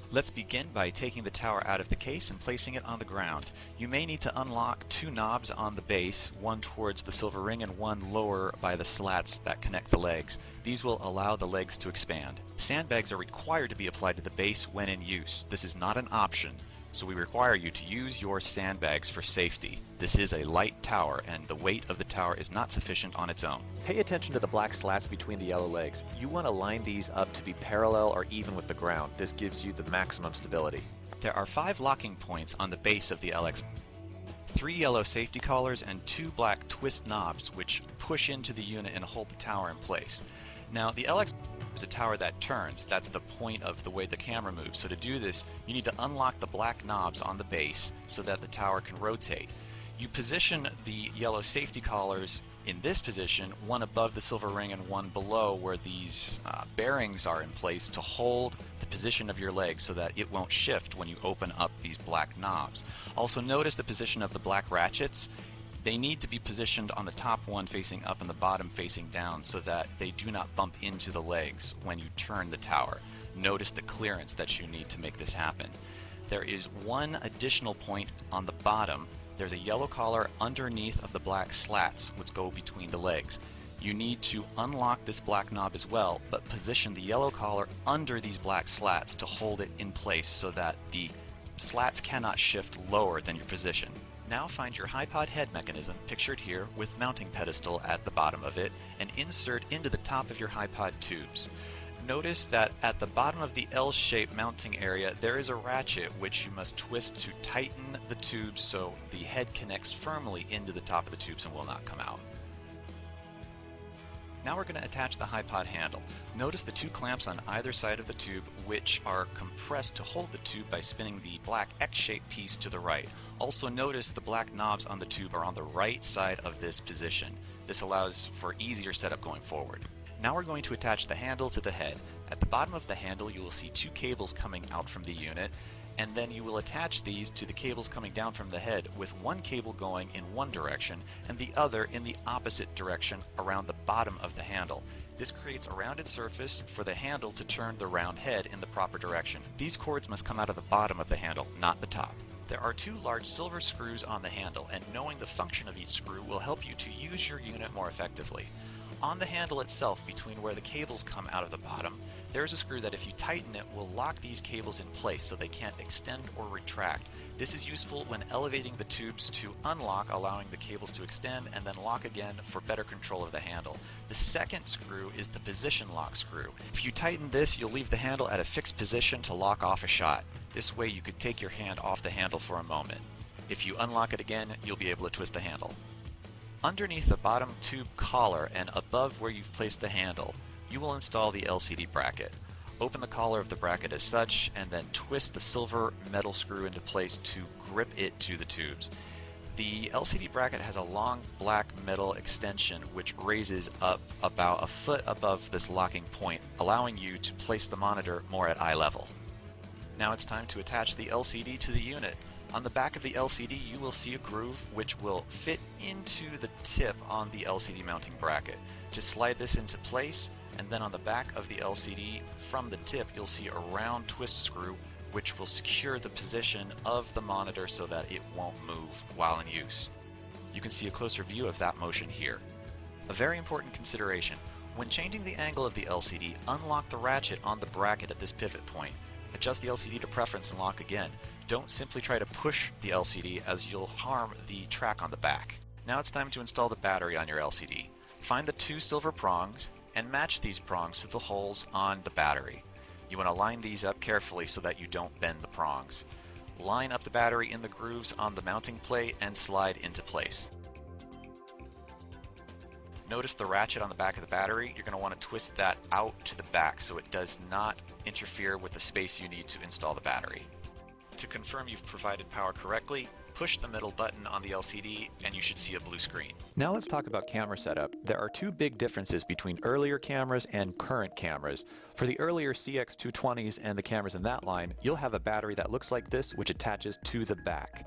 Let's begin by taking the tower out of the case and placing it on the ground. You may need to unlock two knobs on the base, one towards the silver ring and one lower by the slats that connect the legs. These will allow the legs to expand. Sandbags are required to be applied to the base when in use. This is not an option, so we require you to use your sandbags for safety. This is a light tower, and the weight of the tower is not sufficient on its own. Pay attention to the black slats between the yellow legs. You want to line these up to be parallel or even with the ground. This gives you the maximum stability. There are 5 locking points on the base of the LX. 3 yellow safety collars and 2 black twist knobs which push into the unit and hold the tower in place. Now, the LX is a tower that turns. That's the point of the way the camera moves. So to do this, you need to unlock the black knobs on the base so that the tower can rotate. You position the yellow safety collars in this position, one above the silver ring and one below where these bearings are in place to hold the position of your legs so that it won't shift when you open up these black knobs. Also notice the position of the black ratchets. They need to be positioned on the top one facing up and the bottom facing down so that they do not bump into the legs when you turn the tower. Notice the clearance that you need to make this happen. There is one additional point on the bottom. There's a yellow collar underneath of the black slats which go between the legs. You need to unlock this black knob as well, but position the yellow collar under these black slats to hold it in place so that the slats cannot shift lower than your position. Now find your HiPod head mechanism, pictured here, with mounting pedestal at the bottom of it, and insert into the top of your HiPod tubes. Notice that at the bottom of the L-shaped mounting area there is a ratchet which you must twist to tighten the tubes so the head connects firmly into the top of the tubes and will not come out. Now we're going to attach the HiPod handle. Notice the 2 clamps on either side of the tube which are compressed to hold the tube by spinning the black X-shaped piece to the right. Also notice the black knobs on the tube are on the right side of this position. This allows for easier setup going forward. Now we're going to attach the handle to the head. At the bottom of the handle you will see 2 cables coming out from the unit, and then you will attach these to the cables coming down from the head with one cable going in one direction and the other in the opposite direction around the bottom of the handle. This creates a rounded surface for the handle to turn the round head in the proper direction. These cords must come out of the bottom of the handle, not the top. There are 2 large silver screws on the handle, and knowing the function of each screw will help you to use your unit more effectively. On the handle itself, between where the cables come out of the bottom, there is a screw that if you tighten it will lock these cables in place so they can't extend or retract. This is useful when elevating the tubes to unlock, allowing the cables to extend and then lock again for better control of the handle. The second screw is the position lock screw. If you tighten this, you'll leave the handle at a fixed position to lock off a shot. This way you could take your hand off the handle for a moment. If you unlock it again, you'll be able to twist the handle. Underneath the bottom tube collar and above where you've placed the handle, you will install the LCD bracket. Open the collar of the bracket as such and then twist the silver metal screw into place to grip it to the tubes. The LCD bracket has a long black metal extension which raises up about a foot above this locking point, allowing you to place the monitor more at eye level. Now it's time to attach the LCD to the unit. On the back of the LCD you will see a groove which will fit into the tip on the LCD mounting bracket. Just slide this into place, and then on the back of the LCD from the tip you'll see a round twist screw which will secure the position of the monitor so that it won't move while in use. You can see a closer view of that motion here. A very important consideration: when changing the angle of the LCD, unlock the ratchet on the bracket at this pivot point. Adjust the LCD to preference and lock again. Don't simply try to push the LCD as you'll harm the track on the back. Now it's time to install the battery on your LCD. Find the 2 silver prongs and match these prongs to the holes on the battery. You want to line these up carefully so that you don't bend the prongs. Line up the battery in the grooves on the mounting plate and slide into place. Notice the ratchet on the back of the battery. You're going to want to twist that out to the back so it does not interfere with the space you need to install the battery. To confirm you've provided power correctly, push the middle button on the LCD and you should see a blue screen. Now let's talk about camera setup. There are 2 big differences between earlier cameras and current cameras. For the earlier CX220s and the cameras in that line, you'll have a battery that looks like this which attaches to the back.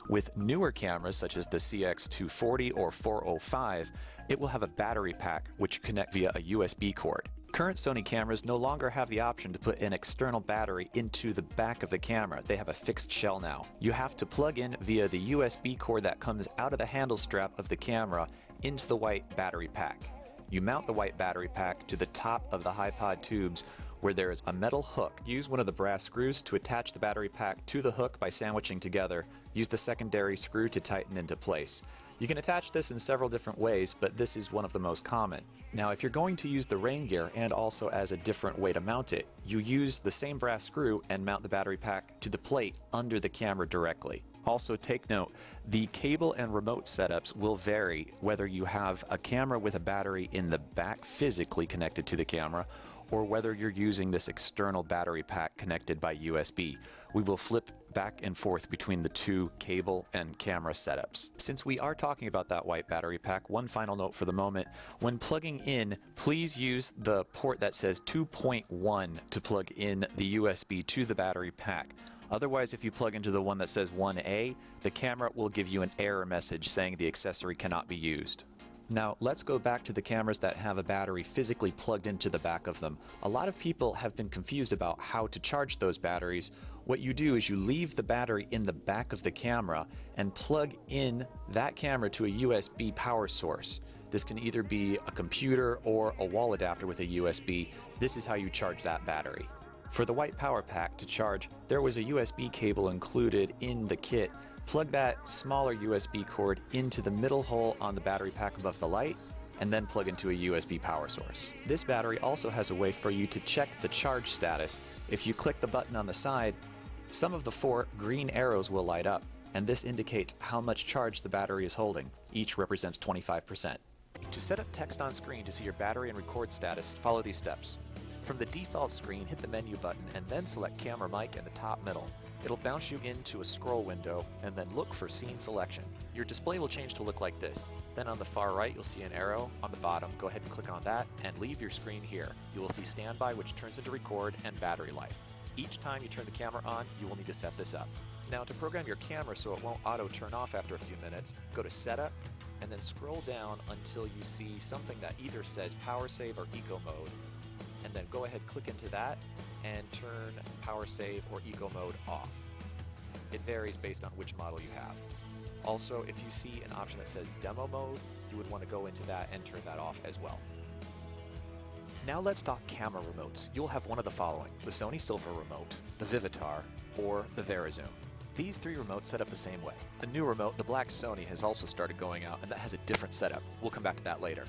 With newer cameras such as the CX240 or 405, it will have a battery pack which you connect via a USB cord. Current Sony cameras no longer have the option to put an external battery into the back of the camera. They have a fixed shell now. You have to plug in via the USB cord that comes out of the handle strap of the camera into the white battery pack. You mount the white battery pack to the top of the HiPod tubes where there is a metal hook. Use one of the brass screws to attach the battery pack to the hook by sandwiching together. Use the secondary screw to tighten into place. You can attach this in several different ways, but this is one of the most common. Now, if you're going to use the rain gear and also as a different way to mount it, you use the same brass screw and mount the battery pack to the plate under the camera directly. Also, take note, the cable and remote setups will vary whether you have a camera with a battery in the back physically connected to the camera or whether you're using this external battery pack connected by USB. We will flip back and forth between the two cable and camera setups. Since we are talking about that white battery pack, one final note for the moment. When plugging in, please use the port that says 2.1 to plug in the USB to the battery pack. Otherwise, if you plug into the one that says 1A, the camera will give you an error message saying the accessory cannot be used. Now, let's go back to the cameras that have a battery physically plugged into the back of them. A lot of people have been confused about how to charge those batteries. What you do is you leave the battery in the back of the camera and plug in that camera to a USB power source. This can either be a computer or a wall adapter with a USB. This is how you charge that battery. For the white power pack to charge, there was a USB cable included in the kit. Plug that smaller USB cord into the middle hole on the battery pack above the light, and then plug into a USB power source. This battery also has a way for you to check the charge status. If you click the button on the side, some of the 4 green arrows will light up, and this indicates how much charge the battery is holding. Each represents 25%. To set up text on screen to see your battery and record status, follow these steps. From the default screen, hit the menu button and then select Camera Mic in the top middle. It'll bounce you into a scroll window and then look for scene selection. Your display will change to look like this. Then on the far right, you'll see an arrow. On the bottom, go ahead and click on that and leave your screen here. You will see Standby, which turns into Record, and Battery Life. Each time you turn the camera on, you will need to set this up. Now, to program your camera so it won't auto turn off after a few minutes, go to Setup and then scroll down until you see something that either says Power Save or Eco Mode, and then go ahead, click into that and turn Power Save or Eco Mode off. It varies based on which model you have. Also, if you see an option that says Demo Mode, you would want to go into that and turn that off as well. Now let's talk camera remotes. You'll have one of the following: the Sony Silver remote, the Vivitar, or the VariZoom. These 3 remotes set up the same way. A new remote, the black Sony, has also started going out, and that has a different setup. We'll come back to that later.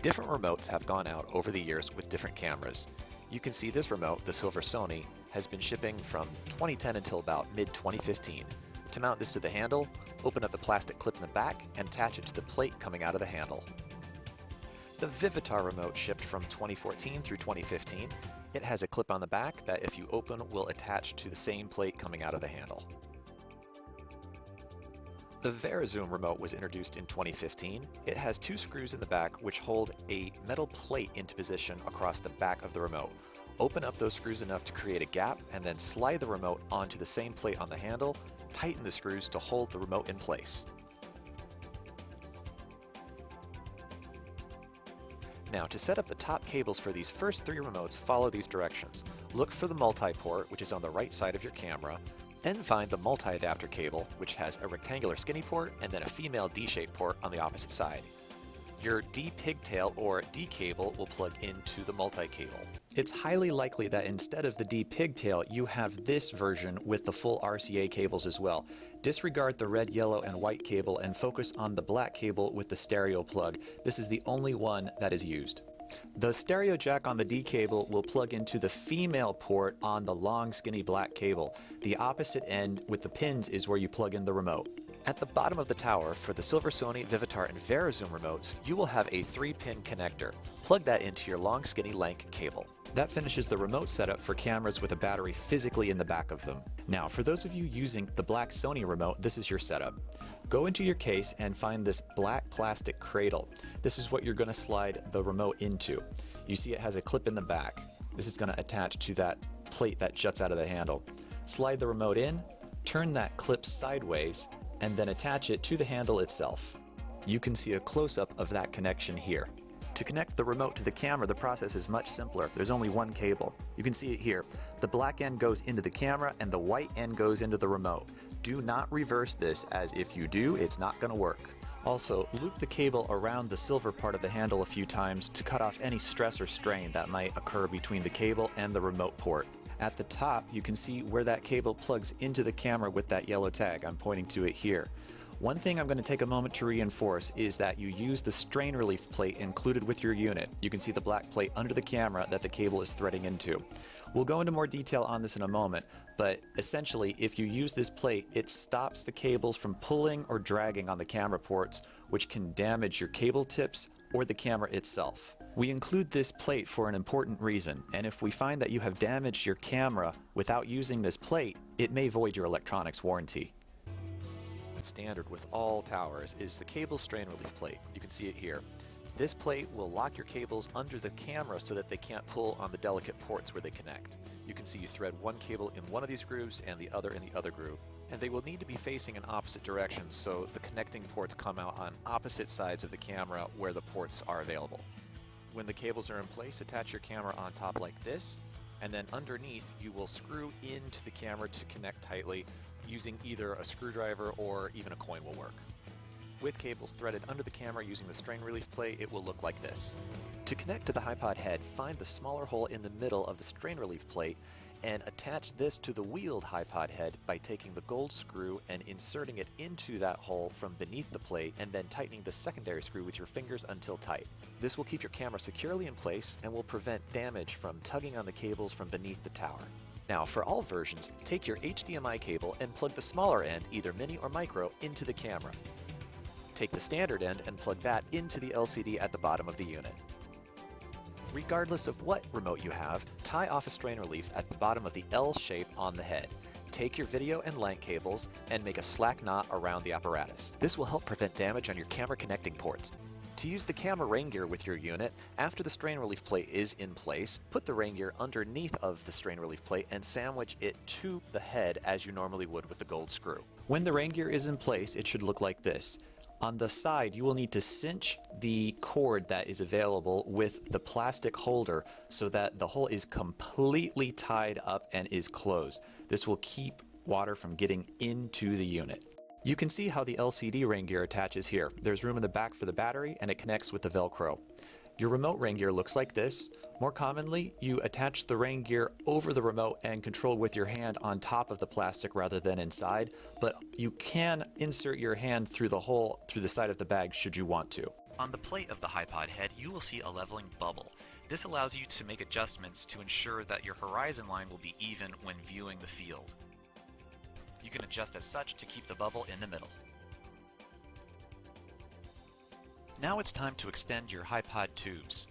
Different remotes have gone out over the years with different cameras. You can see this remote, the Silver Sony, has been shipping from 2010 until about mid-2015. To mount this to the handle, open up the plastic clip in the back and attach it to the plate coming out of the handle. The Vivitar remote shipped from 2014 through 2015. It has a clip on the back that, if you open, will attach to the same plate coming out of the handle. The VariZoom remote was introduced in 2015. It has 2 screws in the back which hold a metal plate into position across the back of the remote. Open up those screws enough to create a gap and then slide the remote onto the same plate on the handle. Tighten the screws to hold the remote in place. Now, to set up the top cables for these first 3 remotes, follow these directions. Look for the multi-port, which is on the right side of your camera. Then find the multi-adapter cable, which has a rectangular skinny port and then a female D-shaped port on the opposite side. Your D-pigtail or D cable will plug into the multi-cable. It's highly likely that instead of the D-pigtail, you have this version with the full RCA cables as well. Disregard the red, yellow, and white cable and focus on the black cable with the stereo plug. This is the only one that is used. The stereo jack on the D cable will plug into the female port on the long, skinny black cable. The opposite end with the pins is where you plug in the remote. At the bottom of the tower, for the Silver Sony, Vivitar, and VariZoom remotes, you will have a 3-pin connector. Plug that into your long, skinny lank cable. That finishes the remote setup for cameras with a battery physically in the back of them. Now, for those of you using the black Sony remote, this is your setup. Go into your case and find this black plastic cradle. This is what you're going to slide the remote into. You see it has a clip in the back. This is going to attach to that plate that juts out of the handle. Slide the remote in, turn that clip sideways, and then attach it to the handle itself. You can see a close-up of that connection here. To connect the remote to the camera, the process is much simpler. There's only one cable. You can see it here. The black end goes into the camera and the white end goes into the remote. Do not reverse this, as if you do, it's not going to work. Also, loop the cable around the silver part of the handle a few times to cut off any stress or strain that might occur between the cable and the remote port. At the top, you can see where that cable plugs into the camera with that yellow tag. I'm pointing to it here. One thing I'm going to take a moment to reinforce is that you use the strain relief plate included with your unit. You can see the black plate under the camera that the cable is threading into. We'll go into more detail on this in a moment, but essentially if you use this plate, it stops the cables from pulling or dragging on the camera ports, which can damage your cable tips or the camera itself. We include this plate for an important reason, and if we find that you have damaged your camera without using this plate, it may void your electronics warranty. Standard with all towers is the cable strain relief plate. You can see it here. This plate will lock your cables under the camera so that they can't pull on the delicate ports where they connect. You can see you thread one cable in one of these grooves and the other in the other groove. And they will need to be facing in opposite directions, so the connecting ports come out on opposite sides of the camera where the ports are available. When the cables are in place, attach your camera on top like this, and then underneath you will screw into the camera to connect tightly using either a screwdriver or even a coin will work. With cables threaded under the camera using the strain relief plate, it will look like this. To connect to the HiPod head, find the smaller hole in the middle of the strain relief plate and attach this to the wheeled HiPod head by taking the gold screw and inserting it into that hole from beneath the plate and then tightening the secondary screw with your fingers until tight. This will keep your camera securely in place and will prevent damage from tugging on the cables from beneath the tower. Now, for all versions, take your HDMI cable and plug the smaller end, either mini or micro, into the camera. Take the standard end and plug that into the LCD at the bottom of the unit. Regardless of what remote you have, tie off a strain relief at the bottom of the L shape on the head. Take your video and LAN cables and make a slack knot around the apparatus. This will help prevent damage on your camera connecting ports. To use the camera rain gear with your unit, after the strain relief plate is in place, put the rain gear underneath of the strain relief plate and sandwich it to the head as you normally would with the gold screw. When the rain gear is in place, it should look like this. On the side, you will need to cinch the cord that is available with the plastic holder so that the hole is completely tied up and is closed. This will keep water from getting into the unit. You can see how the LCD rain gear attaches here. There's room in the back for the battery and it connects with the Velcro. Your remote rain gear looks like this. More commonly, you attach the rain gear over the remote and control with your hand on top of the plastic rather than inside, but you can insert your hand through the hole through the side of the bag should you want to. On the plate of the HiPod head, you will see a leveling bubble. This allows you to make adjustments to ensure that your horizon line will be even when viewing the field. You can adjust as such to keep the bubble in the middle. Now it's time to extend your HiPod tubes.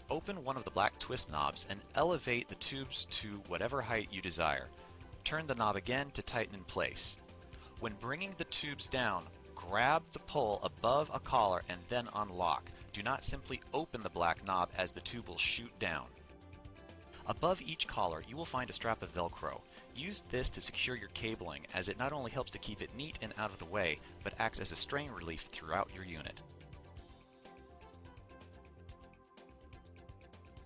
Open one of the black twist knobs and elevate the tubes to whatever height you desire. Turn the knob again to tighten in place. When bringing the tubes down, grab the pull above a collar and then unlock. Do not simply open the black knob as the tube will shoot down. Above each collar, you will find a strap of Velcro. Use this to secure your cabling, as it not only helps to keep it neat and out of the way, but acts as a strain relief throughout your unit.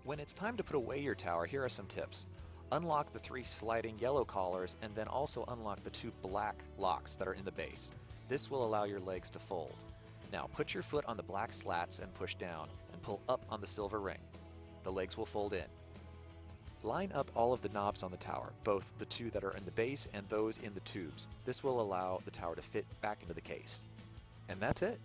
When it's time to put away your tower, here are some tips. Unlock the 3 sliding yellow collars and then also unlock the 2 black locks that are in the base. This will allow your legs to fold. Now put your foot on the black slats and push down and pull up on the silver ring. The legs will fold in. Line up all of the knobs on the tower, both the 2 that are in the base and those in the tubes. This will allow the tower to fit back into the case. And that's it.